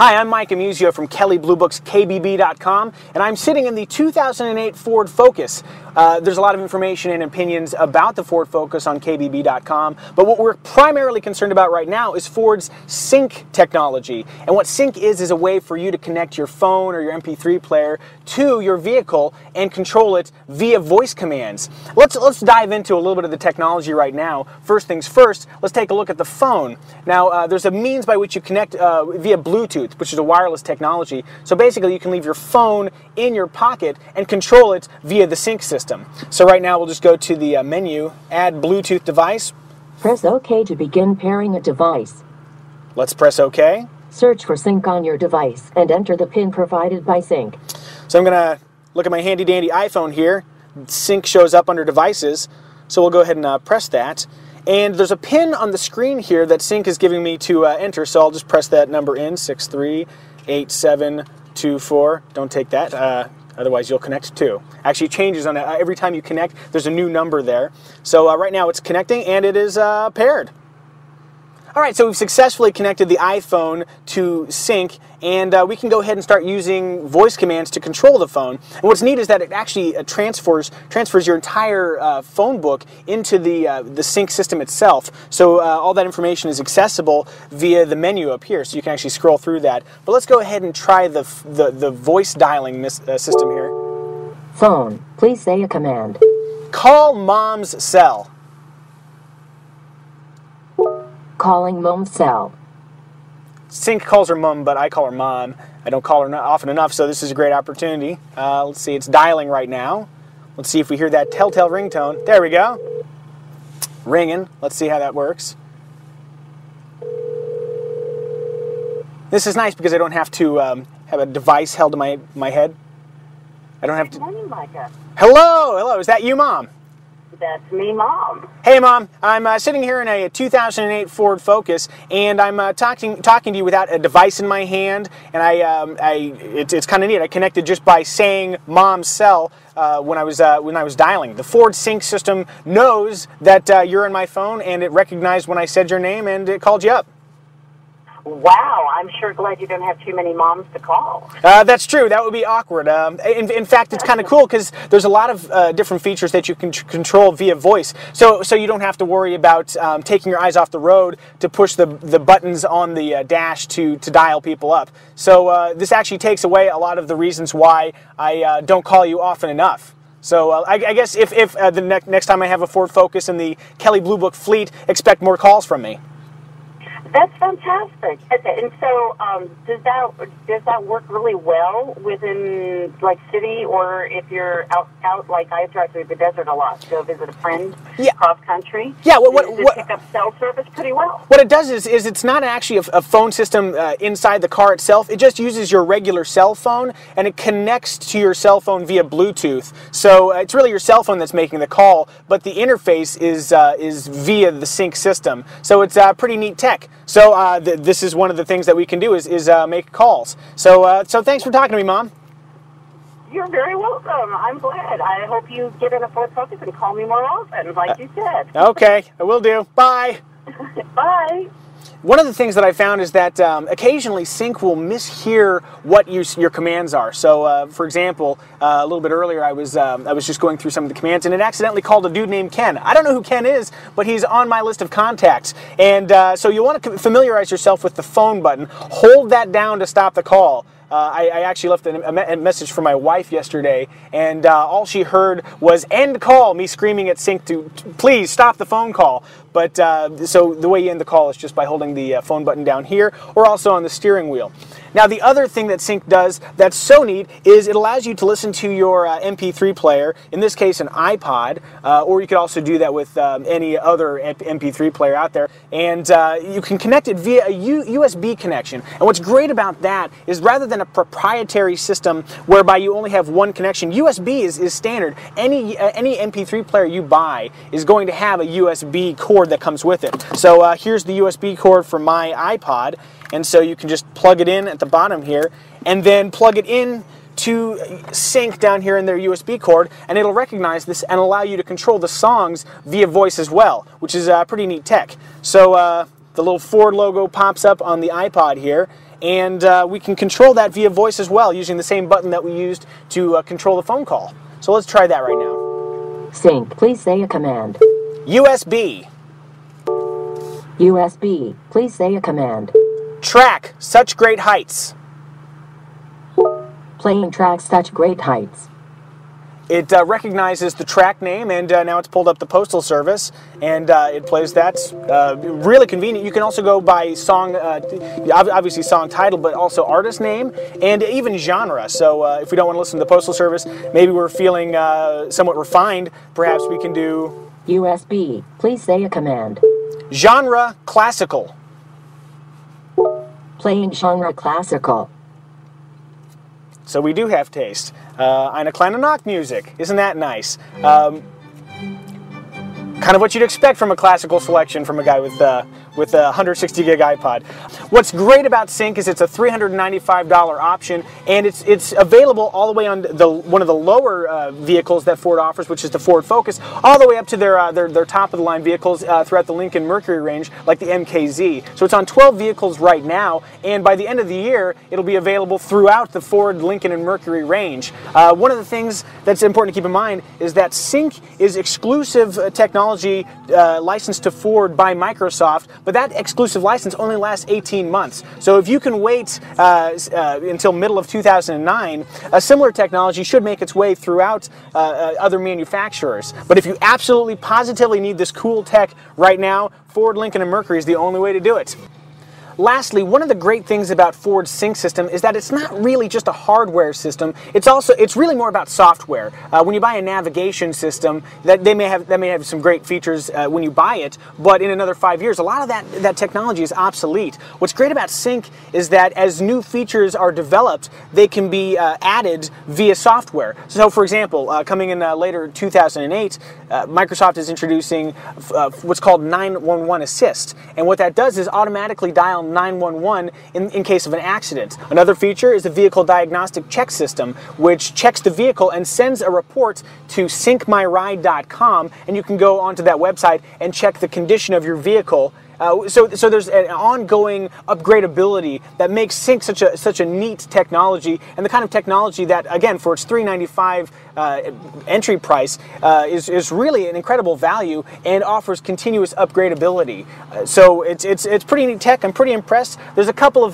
Hi, I'm Mike Amusio from KellyBlueBooksKBB.com, and I'm sitting in the 2008 Ford Focus. There's a lot of information and opinions about the Ford Focus on KBB.com, but what we're primarily concerned about right now is Ford's sync technology. And what sync is a way for you to connect your phone or your MP3 player to your vehicle and control it via voice commands. Let's dive into a little bit of the technology right now. First things first, let's take a look at the phone. Now, there's a means by which you connect via Bluetooth, which is a wireless technology. So basically, you can leave your phone in your pocket and control it via the sync system. So right now, we'll just go to the menu, add Bluetooth device. Press OK to begin pairing a device. Let's press OK. Search for sync on your device and enter the PIN provided by sync. So I'm going to look at my handy-dandy iPhone here. Sync shows up under devices. So we'll go ahead and press that. And there's a pin on the screen here that sync is giving me to enter, so I'll just press that number in, 638724. Don't take that, otherwise you'll connect too. Actually, it changes on every time you connect. There's a new number there. So right now it's connecting and it is paired. All right, so we've successfully connected the iPhone to sync, and we can go ahead and start using voice commands to control the phone. And what's neat is that it actually transfers your entire phone book into the sync system itself. So all that information is accessible via the menu up here, so you can actually scroll through that. But let's go ahead and try the voice dialing system here. Phone, please say a command. Call Mom's cell. Calling Mom's cell. Sync calls her mom, but I call her mom. I don't call her often enough, so this is a great opportunity. Let's see, it's dialing right now. Let's see if we hear that telltale ringtone. There we go. Ringing. Let's see how that works. This is nice because I don't have to have a device held to my head. I don't have to. Good morning, Micah. Hello. Is that you, Mom? That's me, Mom. Hey, Mom. I'm sitting here in a 2008 Ford Focus, and I'm talking to you without a device in my hand. And it's kind of neat. I connected just by saying Mom's cell when I was dialing. The Ford Sync system knows that you're in my phone, and it recognized when I said your name, and it called you up. Wow, I'm sure glad you don't have too many moms to call. That's true. That would be awkward. In fact, it's kind of cool because there's a lot of different features that you can control via voice. So you don't have to worry about taking your eyes off the road to push the buttons on the dash to dial people up. So this actually takes away a lot of the reasons why I don't call you often enough. So I guess if the next time I have a Ford Focus in the Kelly Blue Book fleet, expect more calls from me. That's fantastic. And so, does that work really well within like city, or if you're out like I drive through the desert a lot to go visit a friend cross country? Yeah. Does it pick up cell service pretty well? What it does is it's not actually a phone system inside the car itself. It just uses your regular cell phone and it connects to your cell phone via Bluetooth. So it's really your cell phone that's making the call, but the interface is via the sync system. So it's pretty neat tech. So this is one of the things that we can do is make calls. So thanks for talking to me, Mom. You're very welcome. I'm glad. I hope you get in a Ford Focus and call me more often, like you said. Okay, I will do. Bye. Bye. One of the things that I found is that occasionally sync will mishear what your commands are. So, for example, a little bit earlier I was just going through some of the commands and it accidentally called a dude named Ken. I don't know who Ken is, but he's on my list of contacts. And so you want to familiarize yourself with the phone button. Hold that down to stop the call. I actually left a message for my wife yesterday, and all she heard was end call, me screaming at sync to please stop the phone call. But so the way you end the call is just by holding the phone button down here or also on the steering wheel. Now the other thing that sync does that's so neat is it allows you to listen to your MP3 player, in this case an iPod, or you could also do that with any other MP3 player out there, and you can connect it via a USB connection. And what's great about that is rather than a proprietary system whereby you only have one connection, USB is standard. Any MP3 player you buy is going to have a USB cord that comes with it. So here's the USB cord for my iPod, and so you can just plug it in at the bottom here and then plug it in to sync down here in their USB cord, and it'll recognize this and allow you to control the songs via voice as well, which is pretty neat tech. So the little Ford logo pops up on the iPod here, and we can control that via voice as well, using the same button that we used to control the phone call. So let's try that right now. Sync, please say a command. USB. USB, please say a command. Track, such great heights. Playing track such great heights. It recognizes the track name, and now it's pulled up the Postal Service, and it plays that. Really convenient. You can also go by song, obviously song title, but also artist name, and even genre. So if we don't want to listen to the Postal Service, maybe we're feeling somewhat refined, perhaps we can do... USB, please say a command. Genre, classical. Playing genre classical. So we do have taste. Eine kleine Nachtmusik. Isn't that nice? Kind of what you'd expect from a classical selection from a guy with a 160 gig iPod. What's great about Sync is it's a $395 option, and it's available all the way on one of the lower vehicles that Ford offers, which is the Ford Focus, all the way up to their top of the line vehicles throughout the Lincoln Mercury range, like the MKZ. So it's on 12 vehicles right now, and by the end of the year, it'll be available throughout the Ford, Lincoln, and Mercury range. One of the things that's important to keep in mind is that Sync is exclusive technology licensed to Ford by Microsoft, but that exclusive license only lasts 18 months. So if you can wait until middle of 2009, a similar technology should make its way throughout other manufacturers. But if you absolutely positively need this cool tech right now, Ford, Lincoln, and Mercury is the only way to do it. Lastly, one of the great things about Ford's Sync system is that it's not really just a hardware system. It's really more about software. When you buy a navigation system, that may have some great features when you buy it, but in another 5 years, a lot of that technology is obsolete. What's great about Sync is that as new features are developed, they can be added via software. So, for example, coming in later 2008, Microsoft is introducing what's called 911 Assist, and what that does is automatically dial 911 in case of an accident. Another feature is the Vehicle Diagnostic Check System, which checks the vehicle and sends a report to syncmyride.com, and you can go onto that website and check the condition of your vehicle. So there's an ongoing upgradability that makes Sync such a neat technology, and the kind of technology that, again, for its $395 entry price, is really an incredible value and offers continuous upgradability. So it's pretty neat tech. I'm pretty impressed. There's a couple of